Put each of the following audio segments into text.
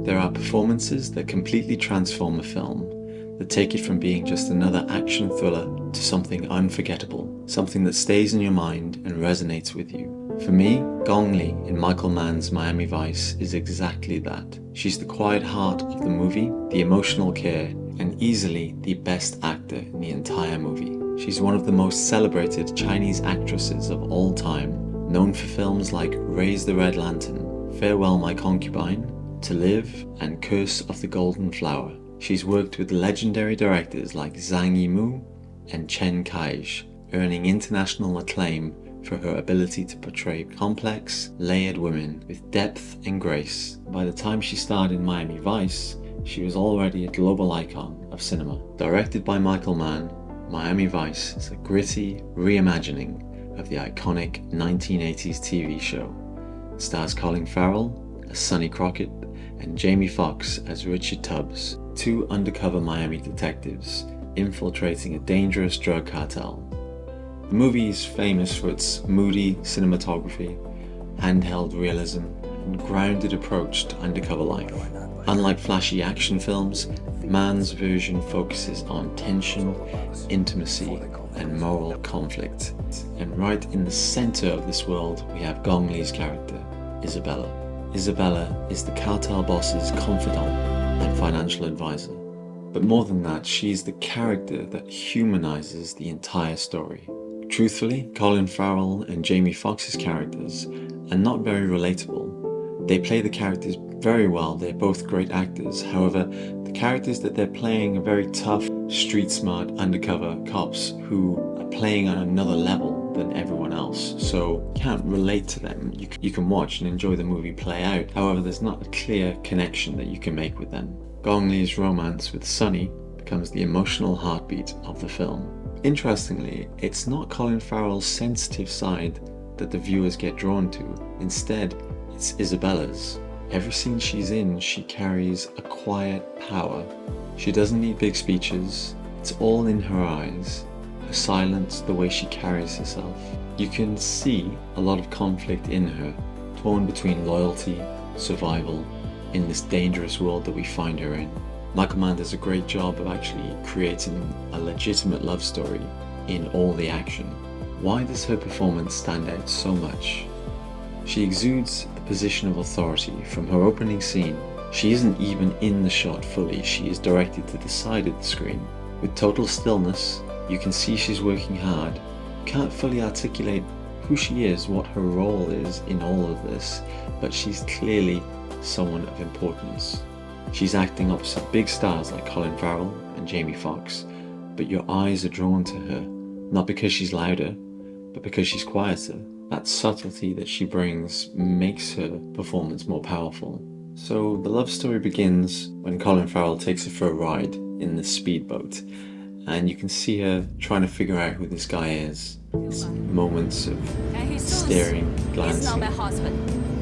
There are performances that completely transform a film, that take it from being just another action thriller to something unforgettable, something that stays in your mind and resonates with you. For me, Gong Li in Michael Mann's Miami Vice is exactly that. She's the quiet heart of the movie, the emotional care, and easily the best actor in the entire movie. She's one of the most celebrated Chinese actresses of all time, known for films like Raise the Red Lantern, Farrell, My Concubine, To Live, and Curse of the Golden Flower. She's worked with legendary directors like Zhang Yimou and Chen Kaizhi, earning international acclaim for her ability to portray complex, layered women with depth and grace. By the time she starred in Miami Vice, she was already a global icon of cinema. Directed by Michael Mann, Miami Vice is a gritty reimagining of the iconic 1980s TV show. It stars Colin Farrell as Sonny Crockett and Jamie Foxx as Richard Tubbs, two undercover Miami detectives infiltrating a dangerous drug cartel. The movie is famous for its moody cinematography, handheld realism, and grounded approach to undercover life. Unlike flashy action films, Mann's version focuses on tension, intimacy, and moral conflict. And right in the center of this world, we have Gong Li's character, Isabella. Isabella is the cartel boss's confidant and financial advisor. But more than that, she's the character that humanizes the entire story. Truthfully, Colin Farrell and Jamie Foxx's characters are not very relatable. They play the characters very well, they're both great actors. However, the characters that they're playing are very tough, street-smart, undercover cops who are playing on another level than everyone else. So you can't relate to them. You can watch and enjoy the movie play out. However, there's not a clear connection that you can make with them. Gong Li's romance with Sonny becomes the emotional heartbeat of the film. Interestingly, it's not Colin Farrell's sensitive side that the viewers get drawn to. Instead, it's Isabella's. Every scene she's in, she carries a quiet power. She doesn't need big speeches. It's all in her eyes, her silence, the way she carries herself. You can see a lot of conflict in her, torn between loyalty, survival, in this dangerous world that we find her in. Michael Mann does a great job of actually creating a legitimate love story in all the action. Why does her performance stand out so much? She exudes the position of authority from her opening scene. She isn't even in the shot fully, she is directed to the side of the screen. With total stillness, you can see she's working hard. Can't fully articulate who she is, what her role is in all of this, but she's clearly someone of importance. She's acting opposite big stars like Colin Farrell and Jamie Foxx, but your eyes are drawn to her, not because she's louder, but because she's quieter. That subtlety that she brings makes her performance more powerful. So the love story begins when Colin Farrell takes her for a ride in the speedboat, and you can see her trying to figure out who this guy is. It's moments of staring, glancing.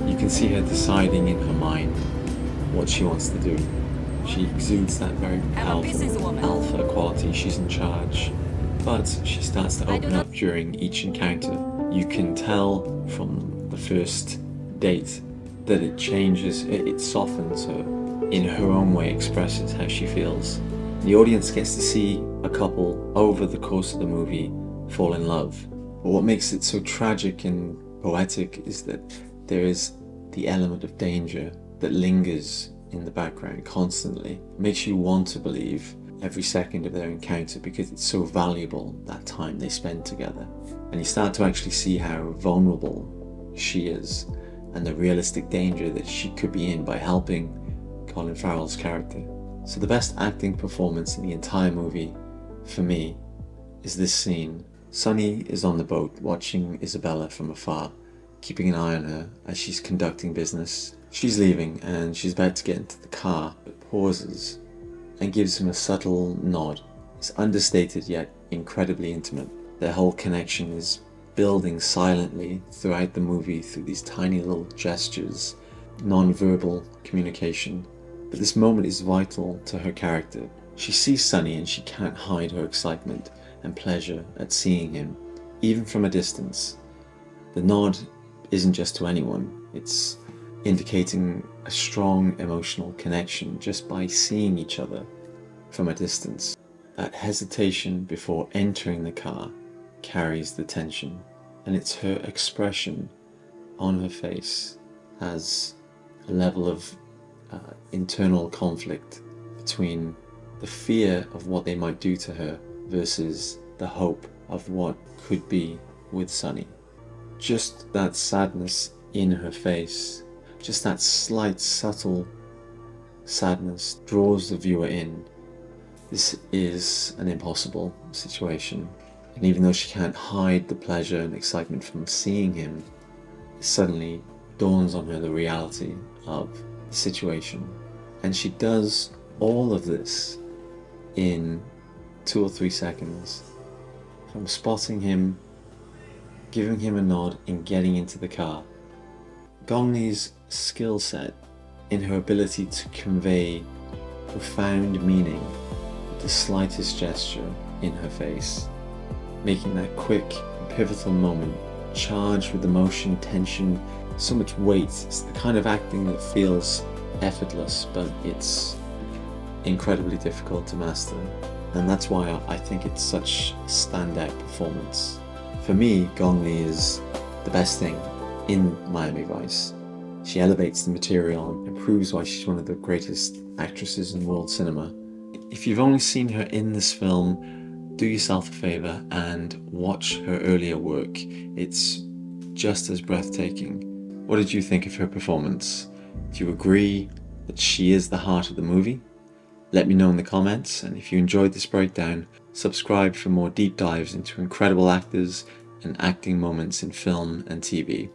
You can see her deciding in her mind what she wants to do. She exudes that very powerful alpha quality. She's in charge, but she starts to open up during each encounter. You can tell from the first date that it changes, it softens her, in her own way expresses how she feels. The audience gets to see a couple over the course of the movie fall in love. But what makes it so tragic and poetic is that there is the element of danger that lingers in the background constantly. It makes you want to believe every second of their encounter because it's so valuable, that time they spend together. And you start to actually see how vulnerable she is and the realistic danger that she could be in by helping Colin Farrell's character. So the best acting performance in the entire movie, for me, is this scene. Sonny is on the boat watching Isabella from afar, keeping an eye on her as she's conducting business. She's leaving and she's about to get into the car, but pauses and gives him a subtle nod. It's understated yet incredibly intimate. Their whole connection is building silently throughout the movie through these tiny little gestures, non-verbal communication. But this moment is vital to her character. She sees Sonny and she can't hide her excitement and pleasure at seeing him, even from a distance. The nod isn't just to anyone, it's indicating a strong emotional connection just by seeing each other from a distance. That hesitation before entering the car carries the tension, and it's her expression on her face has a level of internal conflict between the fear of what they might do to her versus the hope of what could be with Sonny. Just that sadness in her face, just that slight subtle sadness draws the viewer in. This is an impossible situation, and even though she can't hide the pleasure and excitement from seeing him, it suddenly dawns on her the reality of the situation. And she does all of this in 2 or 3 seconds, from spotting him, giving him a nod, and getting into the car. Gong Li's skill set in her ability to convey profound meaning with the slightest gesture in her face, making that quick and pivotal moment charged with emotion, tension, so much weight. It's the kind of acting that feels effortless, but it's incredibly difficult to master. And that's why I think it's such a standout performance. For me, Gong Li is the best thing in Miami Vice. She elevates the material and proves why she's one of the greatest actresses in world cinema. If you've only seen her in this film, do yourself a favor and watch her earlier work. It's just as breathtaking. What did you think of her performance? Do you agree that she is the heart of the movie? Let me know in the comments, and if you enjoyed this breakdown, subscribe for more deep dives into incredible actors and acting moments in film and TV.